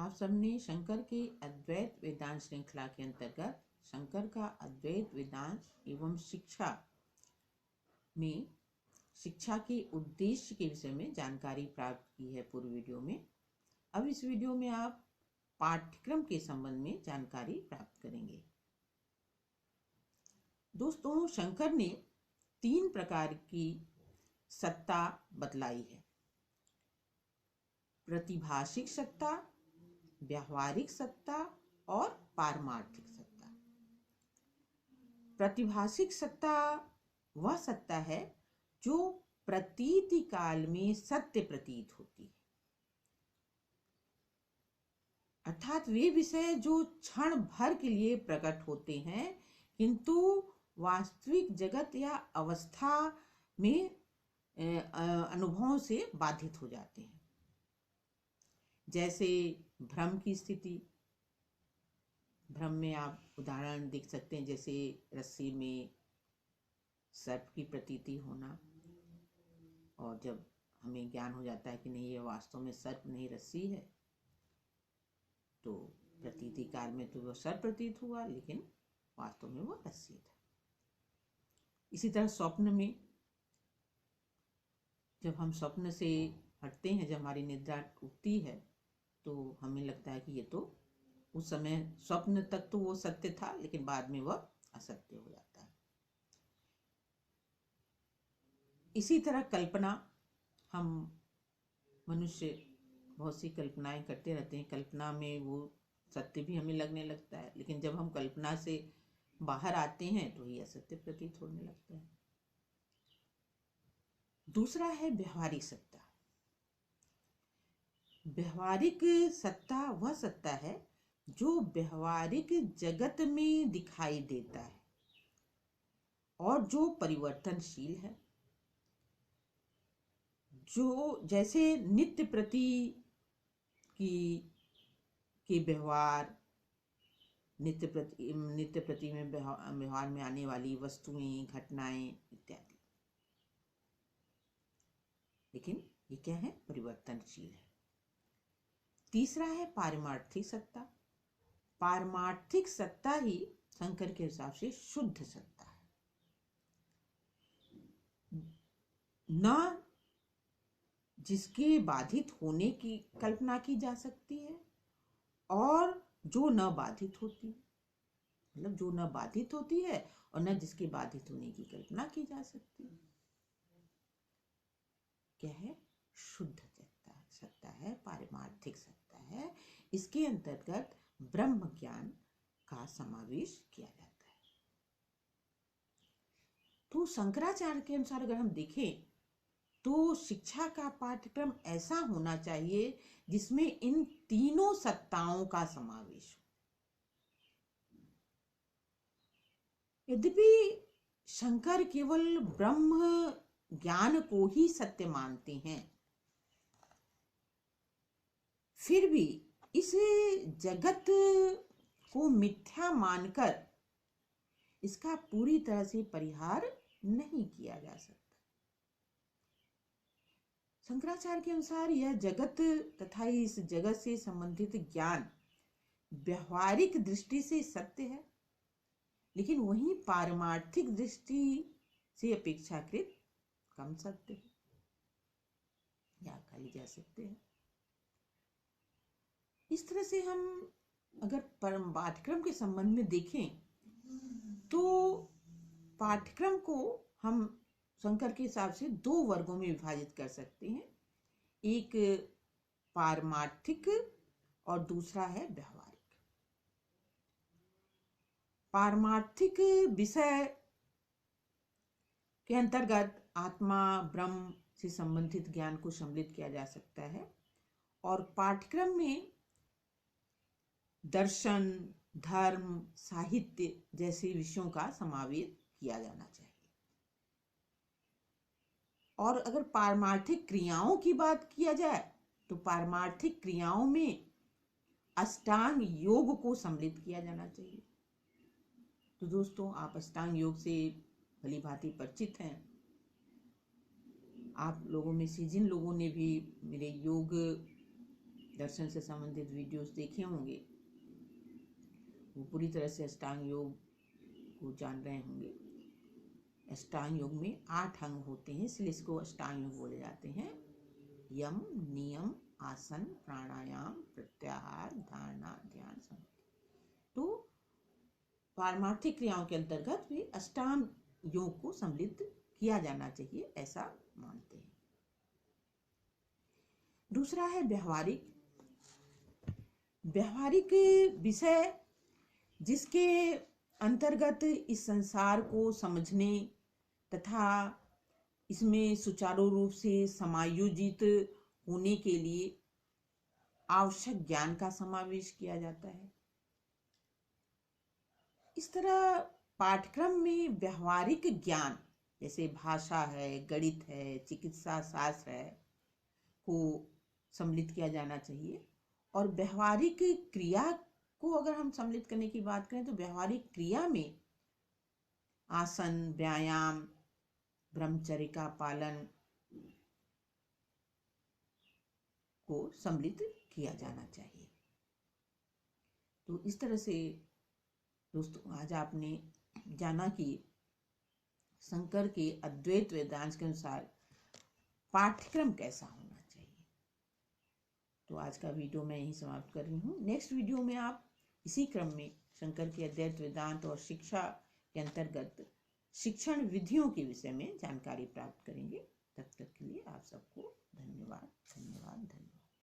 आप सबने शंकर के अद्वैत वेदांत श्रृंखला के अंतर्गत शंकर का अद्वैत वेदांत एवं शिक्षा में शिक्षा के उद्देश्य के विषय में जानकारी प्राप्त की है पूर्व वीडियो में। अब इस वीडियो में आप पाठ्यक्रम के संबंध में जानकारी प्राप्त करेंगे। दोस्तों, शंकर ने 3 प्रकार की सत्ता बतलाई है: प्रतिभाषिक सत्ता, व्यावहारिक सत्ता और पारमार्थिक सत्ता। प्रतिभाषिक सत्ता वह सत्ता है जो प्रतीति काल में सत्य प्रतीत होती है, अर्थात वे विषय जो क्षण भर के लिए प्रकट होते हैं किंतु वास्तविक जगत या अवस्था में अनुभवों से बाधित हो जाते हैं। जैसे भ्रम की स्थिति। भ्रम में आप उदाहरण देख सकते हैं, जैसे रस्सी में सर्प की प्रतीति होना, और जब हमें ज्ञान हो जाता है कि नहीं, ये वास्तव में सर्प नहीं रस्सी है, तो प्रतीति काल में तो वो सर्प प्रतीत हुआ लेकिन वास्तव में वो रस्सी था। इसी तरह स्वप्न में, जब हम स्वप्न से हटते हैं, जब हमारी निद्रा टूटती है, तो हमें लगता है कि ये तो उस समय स्वप्न तक तो वो सत्य था लेकिन बाद में वह असत्य हो जाता है। इसी तरह कल्पना, हम मनुष्य बहुत सी कल्पनाएं करते रहते हैं। कल्पना में वो सत्य भी हमें लगने लगता है, लेकिन जब हम कल्पना से बाहर आते हैं तो ये असत्य प्रतीत होने लगता है। दूसरा है व्यवहारिक सत्ता। व्यवहारिक सत्ता वह सत्ता है जो व्यवहारिक जगत में दिखाई देता है और जो परिवर्तनशील है, जो जैसे नित्य प्रति के व्यवहार, नित्य प्रति में व्यवहार में आने वाली वस्तुएं, घटनाएं इत्यादि। लेकिन ये क्या है? परिवर्तनशील है। तीसरा है पारमार्थिक सत्ता। पारमार्थिक सत्ता ही शंकर के हिसाब से शुद्ध सत्ता है। न जिसके बाधित होने की कल्पना की जा सकती है और जो न बाधित होती है, मतलब जो न बाधित होती है और न जिसके बाधित होने की कल्पना की जा सकती है। क्या है? शुद्ध सत्ता है, पारमार्थिक सत्ता है। इसके अंतर्गत ब्रह्म ज्ञान का समावेश किया जाता है। तो शंकराचार्य के अनुसार अगर हम देखें तो शिक्षा का पाठ्यक्रम ऐसा होना चाहिए जिसमें इन तीनों सत्ताओं का समावेश हो। यद्यपि शंकर केवल ब्रह्म ज्ञान को ही सत्य मानते हैं, फिर भी इस जगत को मिथ्या मानकर इसका पूरी तरह से परिहार नहीं किया जा सकता। शंकराचार्य के अनुसार यह जगत तथा इस जगत से संबंधित ज्ञान व्यवहारिक दृष्टि से सत्य है, लेकिन वहीं पारमार्थिक दृष्टि से अपेक्षाकृत कम सत्य है या कही जा सकते हैं। इस तरह से हम अगर पाठ्यक्रम के संबंध में देखें तो पाठ्यक्रम को हम शंकर के हिसाब से 2 वर्गों में विभाजित कर सकते हैं। एक पारमार्थिक और दूसरा है व्यवहारिक। पारमार्थिक विषय के अंतर्गत आत्मा, ब्रह्म से संबंधित ज्ञान को सम्मिलित किया जा सकता है और पाठ्यक्रम में दर्शन, धर्म, साहित्य जैसे विषयों का समावेश किया जाना चाहिए। और अगर पारमार्थिक क्रियाओं की बात किया जाए तो पारमार्थिक क्रियाओं में अष्टांग योग को सम्मिलित किया जाना चाहिए। तो दोस्तों, आप अष्टांग योग से भली भांति परिचित हैं। आप लोगों में से जिन लोगों ने भी मेरे योग दर्शन से संबंधित वीडियोस देखे होंगे, वो पूरी तरह से अष्टांग योग को जान रहे होंगे। अष्टांग योग में 8 अंग होते हैं, इसलिए इसको अष्टांग योग बोले जाते हैं। यम, नियम, आसन, प्राणायाम, प्रत्याहार, धारणा, ध्यान, समाधि। तो पारमार्थिक क्रियाओं के अंतर्गत भी अष्टांग योग को सम्मिलित किया जाना चाहिए, ऐसा मानते हैं। दूसरा है व्यवहारिक विषय, जिसके अंतर्गत इस संसार को समझने तथा इसमें सुचारू रूप से समायोजित होने के लिए आवश्यक ज्ञान का समावेश किया जाता है। इस तरह पाठ्यक्रम में व्यवहारिक ज्ञान जैसे भाषा है, गणित है, चिकित्सा शास्त्र है को सम्मिलित किया जाना चाहिए। और व्यवहारिक क्रिया को अगर हम सम्मिलित करने की बात करें तो व्यवहारिक क्रिया में आसन, व्यायाम, ब्रह्मचर्य का पालन को सम्मिलित किया जाना चाहिए। तो इस तरह से दोस्तों आज आपने जाना कि शंकर के अद्वैत वेदांत के अनुसार पाठ्यक्रम कैसा होना चाहिए। तो आज का वीडियो मैं यहीं समाप्त कर रही हूँ। नेक्स्ट वीडियो में आप इसी क्रम में शंकर के अद्वैत वेदांत और शिक्षा के अंतर्गत शिक्षण विधियों के विषय में जानकारी प्राप्त करेंगे। तब तक के लिए आप सबको धन्यवाद।